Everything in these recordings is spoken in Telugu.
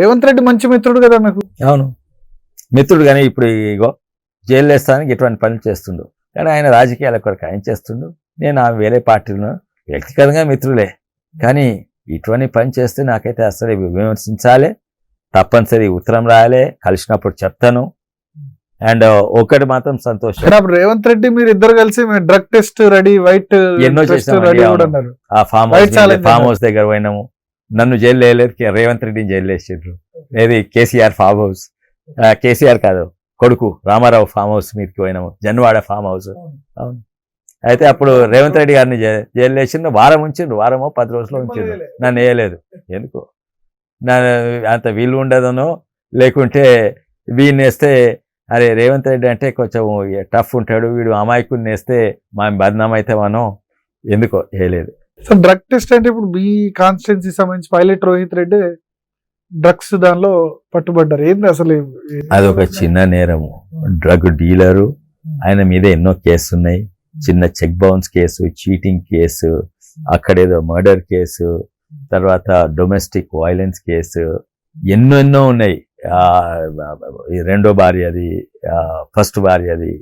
రేవంత్ రెడ్డి మంచి మిత్రుడు కదా మీకు. అవును మిత్రుడు, కానీ ఇప్పుడు ఇగో జైలు వేస్తానికి ఇటువంటి పనులు చేస్తుండు. కానీ ఆయన రాజకీయాల కొరకు ఆయన చేస్తుండు, నేను ఆ వేరే పార్టీలను వ్యక్తిగతంగా మిత్రులే. కానీ ఇటువంటి పని చేస్తే నాకైతే అసలు విమర్శించాలి, తప్పనిసరి ఉత్తరం రాయాలి, కలిసినప్పుడు చెప్తాను. అండ్ ఒకటి మాత్రం సంతోషం, రేవంత్ రెడ్డి మీరు ఇద్దరు కలిసి డ్రగ్ టెస్ట్ రెడీ, వైట్ ఎన్నో చేసాం. ఆ ఫామ్ హౌస్ దగ్గర పోయినాము, నన్ను జైలు వేయలేదు, రేవంత్ రెడ్డిని జైలు వేసిండ్రు. ఏది కేసీఆర్ ఫామ్ హౌస్, కేసీఆర్ కాదు కొడుకు రామారావు ఫామ్ హౌస్ మీదకి పోయినాము, జన్వాడ ఫామ్ హౌస్. అవును, అయితే అప్పుడు రేవంత్ రెడ్డి గారిని జైలు వేసిండ్రు, వారం ఉంచిండ్రు, వారమో 10 రోజులు ఉంచిండ్రు, నన్ను వేయలేదు. ఎందుకు అంత వీలు ఉండదనో, లేకుంటే వీడిని వేస్తే అరే రేవంత్ రెడ్డి అంటే కొంచెం టఫ్ ఉంటాడు, వీడు అమాయకుడిని వేస్తే మా బదనాం అవుతామనో, ఎందుకో వేయలేదు. సో డ్రగ్ టెస్ట్ అంటే ఇప్పుడు మీ కాన్స్టిట్యున్సీ సంబంధించి పైలట్ రోహిత్ రెడ్డి డ్రగ్స్ దానిలో పట్టుబడ్డారు. ఏంటి అసలు? అదొక చిన్న నేరము, డ్రగ్ డీలరు, ఆయన మీద ఎన్నో కేసు ఉన్నాయి. చిన్న cheque bounce case, cheating case, అక్కడేదో మర్డర్ కేసు, తర్వాత డొమెస్టిక్ వైలెన్స్ కేసు, ఎన్నో ఉన్నాయి. రెండో భార్య అది, ఫస్ట్ భార్య అది,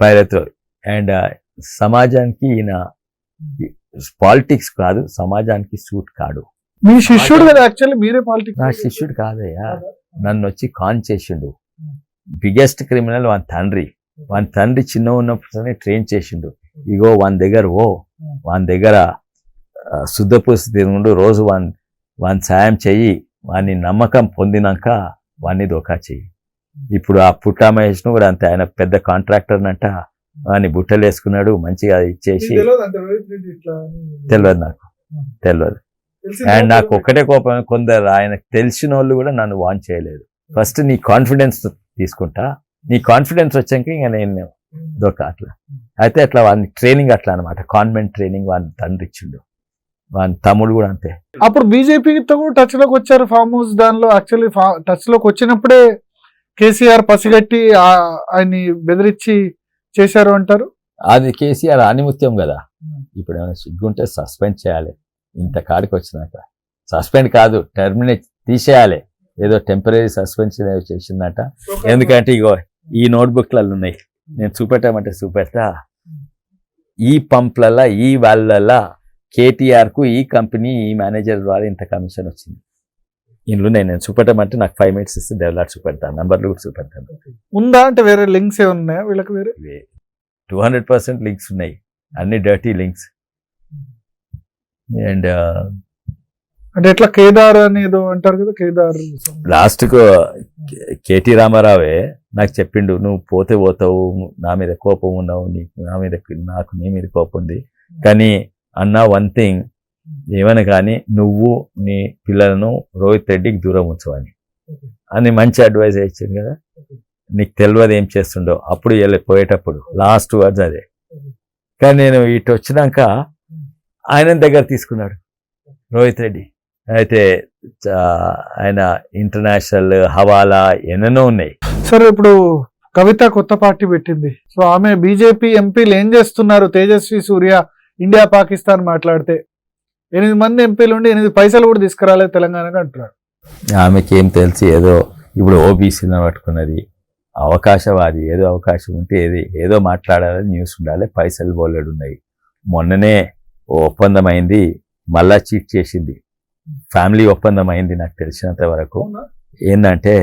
పైలట్. అండ్ సమాజానికి ఈయన పాలిటిక్స్ కాదు, సమాజానికి సూట్ కాడు. మీ శిష్యుడు కదా యాక్చువల్లీ, మీరే పాలిటిక్స్. నా శిష్యుడు కాదయ్యా, నన్ను వచ్చి కాన్ చేసిండు. బిగ్గెస్ట్ క్రిమినల్ వాని తండ్రి చిన్న ఉన్నప్పుడునే ట్రైన్ చేసిండు. ఇగో వాని దగ్గర శుద్ధపూసి తిరుగుండు, రోజు వాని సాయం చెయ్యి, వాని నమ్మకం పొందినాక వాన్ని దోకా చెయ్యి. ఇప్పుడు ఆ పుట్టా మహేష్ను కూడా అంతే, ఆయన పెద్ద కాంట్రాక్టర్ అంట, వాని బుట్టలు వేసుకున్నాడు, మంచిగా ఇచ్చేసి. తెలియదు, నాకు తెలియదు. అండ్ నాకు ఒక్కటే కోపం, కొందరు ఆయనకు తెలిసిన వాళ్ళు కూడా నన్ను వాన్ చేయలేదు. ఫస్ట్ నీ కాన్ఫిడెన్స్ తీసుకుంటా, నీ కాన్ఫిడెన్స్ వచ్చాక ఇంకా నేను దొరక అట్లా. అయితే అట్లా వాని ట్రైనింగ్ అట్లా అనమాట, కాన్వెంట్ ట్రైనింగ్ వాని తండ్రి ఇచ్చిండు, వాని తమ్ముడు కూడా అంతే. అప్పుడు బీజేపీతో కూడా టచ్ లోకి వచ్చారు ఫామ్ హౌస్ దానిలో. యాక్చువల్లీ టచ్ లోకి వచ్చినప్పుడే కేసీఆర్ పసిగట్టి ఆయన్ని బెదిరించి చేశారు అంటారు. అది కేసీఆర్ ఆనిముత్యం కదా, ఇప్పుడు ఏమైనా సిగ్గుంటే సస్పెండ్ చేయాలి. ఇంత కాడికి వచ్చినాక సస్పెండ్ కాదు, టెర్మినేట్ తీసేయాలి. ఏదో టెంపరీ సస్పెన్షన్ చేసిందట. ఎందుకంటే ఇగో ఈ నోట్బుక్లలో ఉన్నాయి, నేను చూపెట్టామంటే చూపెట్టా. ఈ పంప్లల్లా, ఈ వాళ్ళల్లా కేటీఆర్కు ఈ కంపెనీ, ఈ మేనేజర్ ద్వారా ఇంత కమిషన్ వచ్చింది. ఇందులో నేను చూపెట్టమంటే నాకు 5 minutes ఇస్తే డెవలప్ చూపెడతాను, నంబర్లు కూడా చూపెడతాను. ఉందా అంటే వేరే లింక్స్ ఏమైనా ఉన్నాయా వీళ్ళకి? వేరే 200% లింక్స్ ఉన్నాయి, అన్ని డర్టీ లింక్స్. అండ్ అంటే ఎట్లా కేదార్ అనేదో అంటారు కదా, కేదార్ లాస్ట్కు కేటీ రామారావే నాకు చెప్పిండు, నువ్వు పోతావు, నా మీద కోపం ఉన్నావు, నాకు నీ మీద కోపం ఉంది, కానీ అన్న వన్ థింగ్ ఏమైనా కానీ నువ్వు నీ పిల్లలను రోహిత్ రెడ్డికి దూరం ఉంచవని అని మంచి అడ్వైజ్ ఇచ్చింది కదా. నీకు తెలియదు ఏం చేస్తుండో అప్పుడు పోయేటప్పుడు లాస్ట్ వర్డ్స్ అదే. కానీ నేను ఇటు వచ్చినాక ఆయన దగ్గర తీసుకున్నాడు రోహిత్ రెడ్డి. అయితే ఆయన ఇంటర్నేషనల్ హవాలా ఎన్నెన్నో ఉన్నాయి. సరే, ఇప్పుడు కవిత కొత్త పార్టీ పెట్టింది. సో ఆమె బీజేపీ ఎంపీలు ఏం చేస్తున్నారు? తేజస్వి సూర్య ఇండియా పాకిస్తాన్ మాట్లాడితే 8 మంది ఎంపీలు ఉండి 8 పైసలు కూడా తీసుకురాలేదు తెలంగాణకు అంటున్నారు. ఆమెకి ఏం తెలిసి ఏదో ఇప్పుడు ఓబీసీని పట్టుకున్నది, అవకాశవాది, ఏదో అవకాశం ఉంటే ఏదో మాట్లాడాలని న్యూస్ ఉండాలి, పైసలు బోలెడు ఉన్నాయి. మొన్ననే ఒప్పందం అయింది, మళ్ళా చీట్ చేసింది, ఫ్యామిలీ ఒప్పందం అయింది నాకు తెలిసినంత వరకు. ఏంటంటే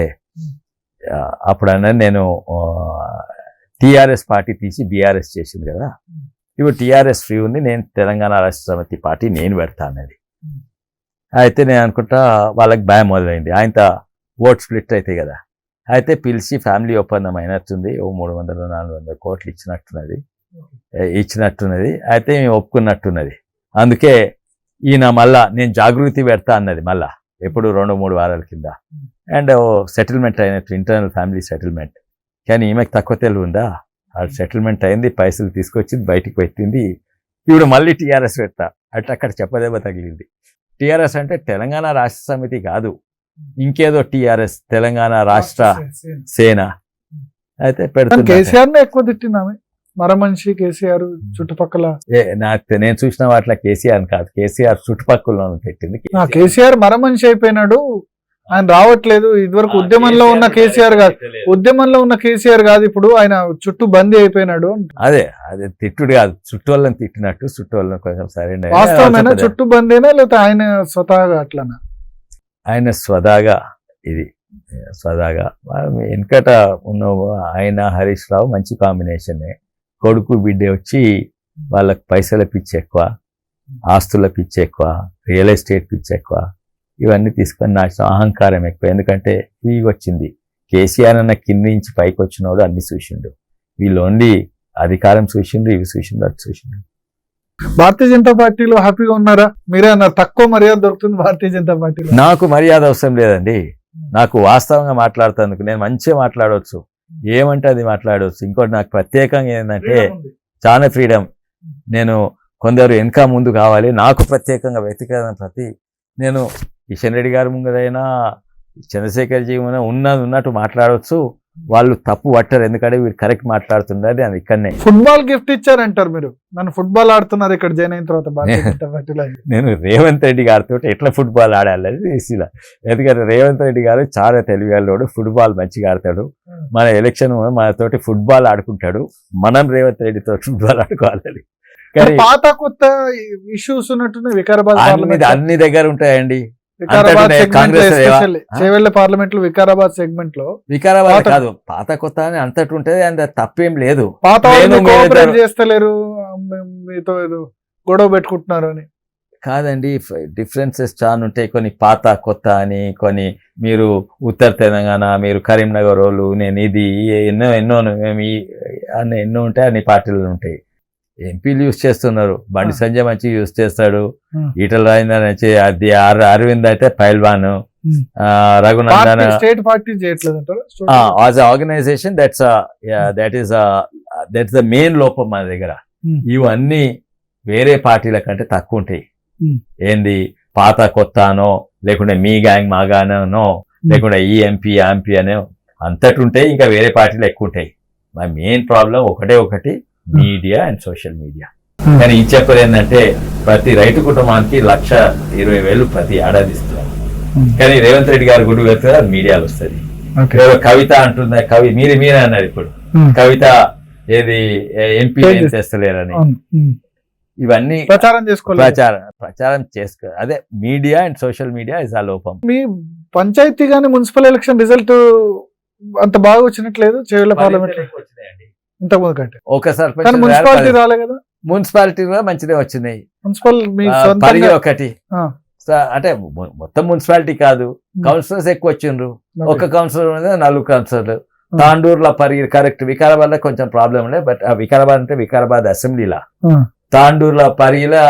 అప్పుడన్నా నేను టీఆర్ఎస్ పార్టీ తీసి బీఆర్ఎస్ చేసింది కదా, ఇప్పుడు టీఆర్ఎస్ ఫ్రీ ఉంది, నేను తెలంగాణ రాష్ట్ర సమితి పార్టీ నేను పెడతా అన్నది. అయితే నేను అనుకుంటా వాళ్ళకి భయం మొదలైంది, ఆయనతో ఓట్ స్ప్లిట్ అవుతాయి కదా. అయితే పిలిచి ఫ్యామిలీ ఒప్పందం అయినట్టుంది, 300-400 కోట్లు ఇచ్చినట్టున్నది. అయితే మేము ఒప్పుకున్నట్టున్నది. అందుకే ఈయన మళ్ళా నేను జాగృతి పెడతా అన్నది, మళ్ళా ఎప్పుడు 2-3 వారాల కింద. అండ్ సెటిల్మెంట్ అయినట్టు, ఇంటర్నల్ ఫ్యామిలీ సెటిల్మెంట్. కానీ ఈమెకు తక్కువ తెలివి ఉందా? ఆ సెటిల్మెంట్ అయింది, పైసలు తీసుకొచ్చింది, బయటికి పెట్టింది. ఇప్పుడు మళ్ళీ టీఆర్ఎస్ పెడతా అట్లా అక్కడ చెప్పదెబ్బ తగిలింది. టీఆర్ఎస్ అంటే తెలంగాణ రాష్ట్ర సమితి కాదు, ఇంకేదో టీఆర్ఎస్, తెలంగాణ రాష్ట్ర సేన. అయితే పెడుతుంది. కేసీఆర్ ఎక్కువ తిట్టినామే, మరమనిషి కేసీఆర్ చుట్టుపక్కల. నేను చూసిన వాటిలో కేసీఆర్ కాదు, కేసీఆర్ చుట్టుపక్కల పెట్టింది. కేసీఆర్ మరమనిషి అయిపోయినాడు, ఆయన రావట్లేదు. ఇదివరకు ఉద్యమంలో ఉన్న కేసీఆర్ కాదు, ఉద్యమంలో ఉన్న కేసీఆర్ కాదు, ఇప్పుడు ఆయన చుట్టూ బందీ అయిపోయినాడు. అదే అదే తిట్టుడు కాదు, చుట్టూ వాళ్ళని తిట్టినట్టు చుట్టూ వాళ్ళని కొంచెం సరైన వాస్తవమైనా చుట్టూ బందీనా లేకపోతే ఆయన స్వతహాగా అట్లనా? ఆయన స్వదాగా ఇది స్వదాగా వెనకట ఉన్న ఆయన హరీష్ రావు మంచి కాంబినేషనే. కొడుకు బిడ్డ వచ్చి వాళ్ళకి పైసల పిచ్చి ఎక్కువ, ఆస్తుల పిచ్చి ఎక్కువ, రియల్ ఎస్టేట్ పిచ్చి ఎక్కువ, ఇవన్నీ తీసుకొని నాశనం, అహంకారం ఎక్కువ. ఎందుకంటే ఫ్రీగా వచ్చింది. కేసీఆర్ అన్న కింది నుంచి పైకి వచ్చినోడు అన్ని చూసిండు, వీళ్ళు ఓన్లీ అధికారం చూసిండు, ఇవి చూసిండు, అది చూసిండు. భారతీయ జనతా పార్టీలో హ్యాపీగా ఉన్నారా? మీరే అన్నారు తక్కువ మర్యాద దొరుకుతుంది భారతీయ జనతా పార్టీలో. నాకు మర్యాద అవసరం లేదండి, నాకు వాస్తవంగా మాట్లాడుతాను, నేను మంచిగా మాట్లాడవచ్చు, ఏమంటే అది మాట్లాడవచ్చు. ఇంకోటి నాకు ప్రత్యేకంగా ఏంటంటే చాలా ఫ్రీడమ్. నేను కొందరు వెనక ముందు కావాలి, నాకు ప్రత్యేకంగా వ్యక్తిగత నేను కిషన్ రెడ్డి గారి ముందరైనా చంద్రశేఖర్ జీ ఉన్నట్టు మాట్లాడవచ్చు, వాళ్ళు తప్పు పట్టరు, ఎందుకంటే వీడు కరెక్ట్ మాట్లాడుతున్నారు. అది ఇక్కడనే ఫుట్బాల్ గిఫ్ట్ ఇచ్చారంటారు మీరు, నన్ను ఫుట్బాల్ ఆడుతున్నారు ఇక్కడ జాయిన్ అయిన తర్వాత భారతీయ జనతా పార్టీలో. నేను రేవంత్ రెడ్డి గారితో ఎట్లా ఫుట్బాల్ ఆడాలని తెలిసిలా, ఎందుకంటే రేవంత్ రెడ్డి గారు చాలా తెలివిగాడు, ఫుట్బాల్ మంచిగా ఆడతాడు. మన ఎలక్షన్ మనతోటి ఫుట్బాల్ ఆడుకుంటాడు, మనం రేవంత్ రెడ్డితో ఫుట్బాల్ ఆడుకోవాలి. కానీ పాత కొత్త ఇష్యూస్ ఉన్నట్టు వికారాబాద్ అన్ని దగ్గర ఉంటాయండి. చేవెళ్ళ పార్లమెంట్ లో వికారాబాద్ సెగ్మెంట్ లో వికారాబాద్ కాదు, పాత కొత్త అని అంతటి ఉంటది, అంత తప్పేం లేదు. పాత చేస్తలేరు, మీతో ఏదో గొడవ పెట్టుకుంటున్నారు అని కాదండి, డిఫరెన్సెస్ చాలా ఉంటాయి. కొన్ని పాత కొత్త అని, కొన్ని మీరు ఉత్తర తెలంగాణ, మీరు కరీంనగర్ వాళ్ళు, నేను ఇది ఎన్నో ఎన్నో ఉంటాయి, అన్ని పార్టీలు ఉంటాయి. ఎంపీలు యూజ్ చేస్తున్నారు, బండి సంజయ్ మంచిగా యూజ్ చేస్తాడు, ఈటల రాజేందర్ నుంచి అది అరవింద్ అయితే పైల్వాన్, రఘునందన్ స్టేట్ పార్టీ చేయట్లేదు. As organisation that's the main లోపం మన దగ్గర. ఇవన్నీ వేరే పార్టీల కంటే తక్కువ ఉంటాయి. ఏంది పాత కొత్త అనో, లేకుంటే మీ గ్యాంగ్ మా గానో, లేకుంటే ఈ ఎంపీ అనో అంతటి ఉంటాయి, ఇంకా వేరే పార్టీలు ఎక్కువ ఉంటాయి. మా మెయిన్ ప్రాబ్లం ఒకటి మీడియా అండ్ సోషల్ మీడియా. కానీ ఈ చెప్పరు ఏంటంటే ప్రతి రైతు కుటుంబానికి 1,20,000 ప్రతి ఏడాది ఇస్తున్నారు. కానీ రేవంత్ రెడ్డి గారు గుడి వెళ్తే మీడియాలో వస్తుంది. కవిత అంటుంది, మీరే అన్నారు ఇప్పుడు, కవిత ఏది ఎంపీ ఏం చేస్తలేరని. ఇవన్నీ ప్రచారం చేసుకో, అదే media and social media is ఆ లోపం. మీ పంచాయతీ గానీ మున్సిపల్ ఎలక్షన్ రిజల్ట్ అంత బాగా వచ్చినట్లేదు చేవెళ్ళ పార్లమెంట్ ఇంతకుముందు కంటే. ఒక సర్పంచ్ మున్సిపాలిటీ రాలే కదా, మున్సిపాలిటీ కూడా మంచిదే వచ్చినాయి. మున్సిపల్ ఒకటి అంటే మొత్తం మున్సిపాలిటీ కాదు, కౌన్సిలర్స్ ఎక్కువ వచ్చిండ్రు. ఒక కౌన్సిలర్ మీద 4 కౌన్సిలర్లు. తాండూరులో కరెక్ట్, వికారాబాద్ లో కొంచెం ప్రాబ్లం ఉండే, బట్ వికారాబాద్ అంటే వికారాబాద్ అసెంబ్లీలా. తాండూరులో పరిగిలా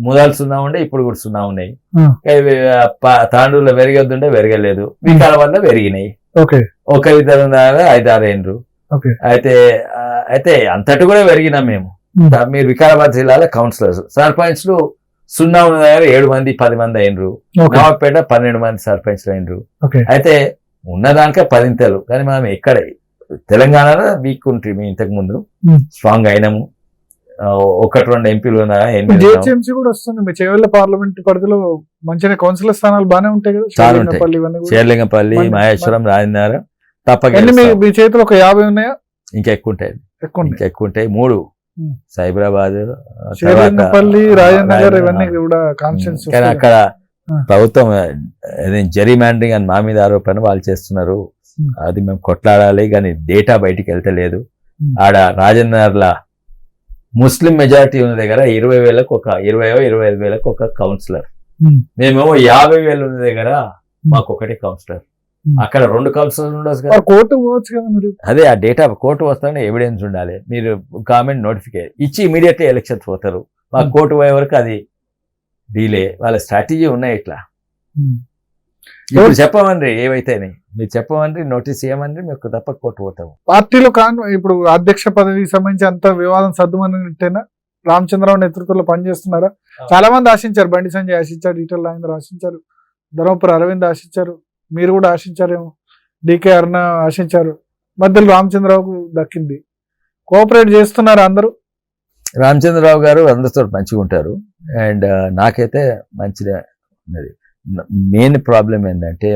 ముదలు 0 ఉండే, ఇప్పుడు కూడా 0 ఉన్నాయి. తాండూరులో పెరిగొద్దుంటే పెరగలేదు, వికారాబాద్ లో పెరిగినాయి. ఒక 5-6 ఏండ్రు. అయితే అంతటి కూడా పెరిగినాం మేము. మీరు వికారాబాద్ జిల్లాలో కౌన్సిలర్స్, సర్పంచ్లు 0 ఉన్న దగ్గర 7 మంది 10 మంది అయినరు. నవాబ్పేట 12 మంది సర్పంచ్లు అయినరు. అయితే ఉన్నదానికే 10 కానీ మనం ఎక్కడ తెలంగాణలో వీక్ ఉంటుంది. మేము ఇంతకు ముందు స్ట్రాంగ్ అయినాము, 1-2 ఎంపీలు కూడా వస్తుంది. మీ చేవెళ్ళ పార్లమెంట్ పరిధిలో మంచిగా కౌన్సిలర్ స్థానాలు బాగానే ఉంటాయి కదా, చాలా ఉంటాయి. షేర్లింగంపల్లి, మహేశ్వరం, రాజేంద్ర తప్పక. మీ చేతిలో ఒక 50 ఉన్నాయా? ఇంకా ఎక్కువ ఉంటాయి, 3 సైబరాబాద్, రాజనగర్, ఇవన్నీ కూడా కాన్స్టిట్యూన్సీ. కానీ అక్కడ ప్రభుత్వం జరీ మ్యాండరింగ్ అని మా మీద ఆరోపణ వాళ్ళు చేస్తున్నారు. అది మేము కొట్లాడాలి, కానీ డేటా బయటికి వెళ్తలేదు. ఆడ రాజన్నర్ల ముస్లిం మెజారిటీ ఉన్న దగ్గర 20,000కు ఒక 25,000 ఒక కౌన్సిలర్, మేమేమో 50,000 ఉన్న దగ్గర మాకు ఒకటి కౌన్సిలర్. అక్కడ 2 కౌన్సిలర్ ఉండొచ్చు కదా, కోర్టు పోవచ్చు కదా మీరు. అదే ఆ డేటా కోర్టు వస్తానే ఎవిడెన్స్ ఉండాలి. మీరు గవర్నమెంట్ నోటిఫికేషన్ ఇచ్చి ఇమీడియట్లీ ఎలక్షన్స్ పోతారు. మాకు కోర్టు పోయే వరకు అది డీలే. వాళ్ళ స్ట్రాటజీ ఉన్నాయి ఇట్లా. ఇప్పుడు చెప్పమండి, ఏవైతే మీరు చెప్పమండి, నోటీస్ ఇవ్వమండి, మీకు తప్ప కోర్టు పోతాము. పార్టీలో ఇప్పుడు అధ్యక్ష పదవికి సంబంధించి అంత వివాదం సర్దుమన్నట్టేనా? రామచంద్రరావు నేతృత్వంలో పనిచేస్తున్నారా? చాలా మంది ఆశించారు, బండి సంజయ్ ఆశించారు, ఈటల రాజేందర్ ఆశించారు, ధర్మపురి అరవింద్ ఆశించారు, మీరు కూడా ఆశించారేమో, డికే అరుణ ఆశించారు. మధ్యలో రామచంద్రరావుకు దక్కింది. కోఆపరేట్ చేస్తున్నారు అందరూ. రామచంద్రరావు గారు అందరితో మంచిగా ఉంటారు, అండ్ నాకైతే మంచిగా ఉన్నది. మెయిన్ ప్రాబ్లం ఏంటంటే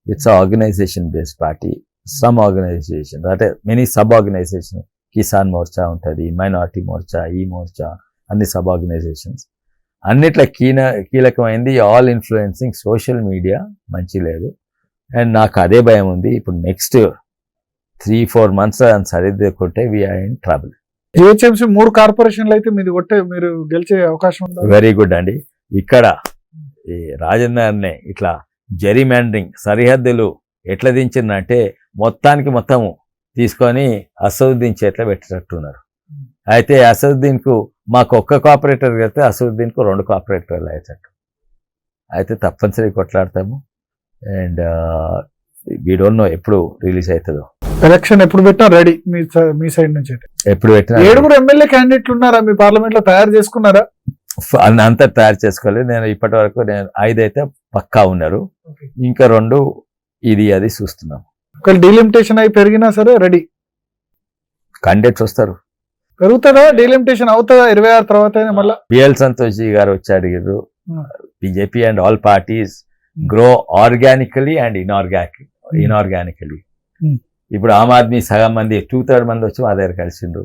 it's organization based party. Some organization అంటే many sub organization, Kisan Morcha ఉంటుంది, మైనారిటీ మోర్చా, ఈ మోర్చా, అన్ని సబ్ ఆర్గనైజేషన్స్ అన్నిట్లో కీలకమైంది ఆల్ ఇన్ఫ్లుయెన్సింగ్ సోషల్ మీడియా మంచి లేదు. అండ్ నాకు అదే భయం ఉంది. ఇప్పుడు నెక్స్ట్ 3-4 months అని సరిదిద్దుకుంటే వీఆర్ ఇన్ ట్రబుల్. జిహెచ్ఎంసీ 3 కార్పొరేషన్లు అయితే మీరు గెలిచే అవకాశం ఉంది. వెరీ గుడ్ అండి. ఇక్కడ ఈ రాజేందర్నే ఇట్లా జెరీమాండరింగ్ సరిహద్దులు ఎట్లా దించిందంటే మొత్తము తీసుకొని అసదుద్దీన్ చేతిలో పెట్టేటట్టున్నారు. అయితే అసదుద్దీన్కు మాకు ఒక్క కోఆపరేటర్ అయితే అసదుద్దీన్కు 2 కోఆపరేటర్లు అయ్యేటట్టు. అయితే తప్పనిసరి కొట్లాడతాము. అండ్ వీ డోంట్ నో ఎప్పుడు రిలీజ్ అవుతుందో. ఎలక్షన్ ఎప్పుడు పెట్టినా రెడీ మీ సైడ్ నుంచి అయితే. ఎప్పుడు పెట్టినా 7 ఎమ్మెల్యే క్యాండిడేట్లు ఉన్నారా మీ పార్లమెంట్ లో? తయారు చేసుకున్నారా? అంతా తయారు చేసుకోలేదు. నేను ఇప్పటి వరకు 5 అయితే పక్కా ఉన్నారు. ఇంకా 2 ఇది అది చూస్తున్నాం. ఒకవేళ డీలిమిటేషన్ అయి పెరిగినా సరే రెడీ. క్యాండిడేట్స్ వస్తారు. పెరుగుతుందా? డీలిమిటేషన్ అవుతుందా 26 తర్వాత? మళ్ళీ బిఎల్ సంతోష్ జీ గారు వచ్చి అడిగారు. BJP and all parties grow organically and inorganically. ఇప్పుడు ఆమ్ ఆద్మీ సగం మంది 2/3 మంది వచ్చి మా దగ్గర కలిసిండ్రు.